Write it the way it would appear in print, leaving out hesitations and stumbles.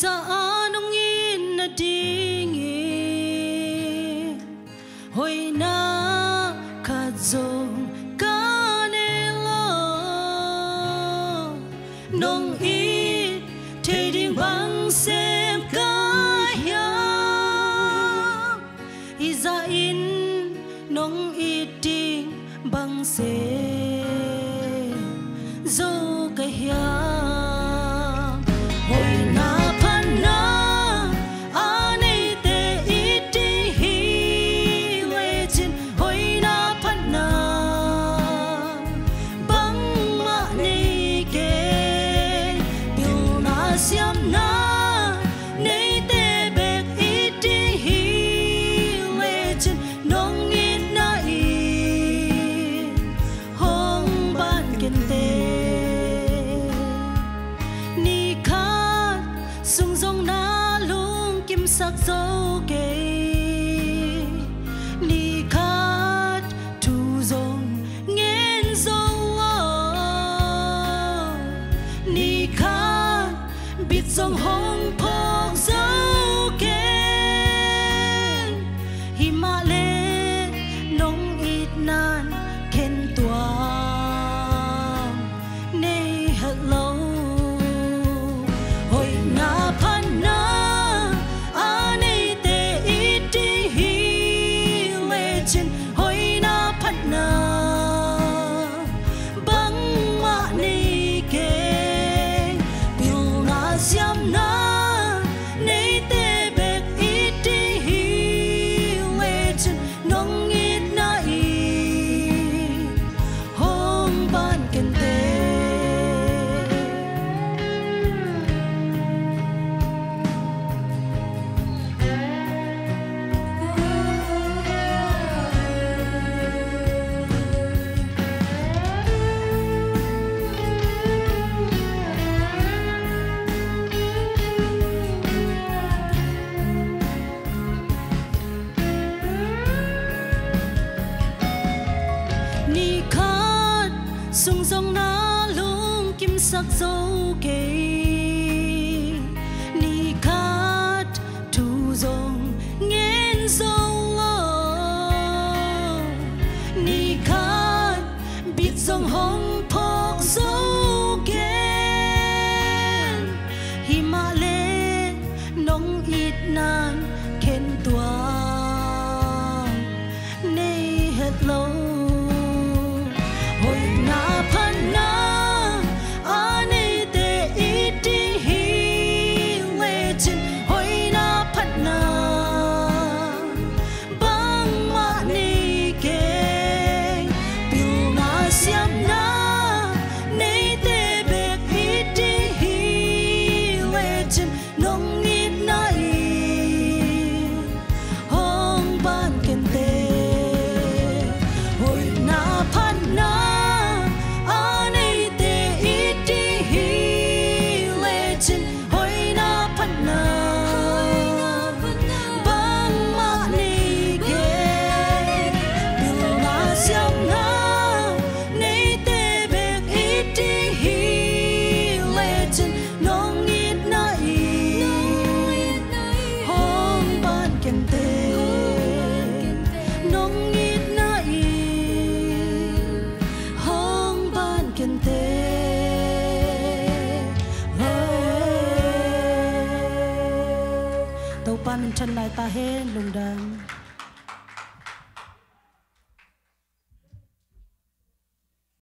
za anong in na dingi hoi na kadzong kanelo nong it thế đình băng xem kaya iza in nong it ding băng xem zo kaya sắc dấu kê ni khát thu dòng nghe dấu ni khát biết dòng hồng phok dấu kê hi ma lê nông ít nan khen tuang nay hạt lâu hồi na pan na ni khát sung song na lung kim sắc dấu kê ni khát thu dòng nghe dấu ni khát biết dòng hồng phok dấu kê hi ma lê nong ít nan khen tuang nay hết lâu tàu pan chân lại ta hết lùng đàn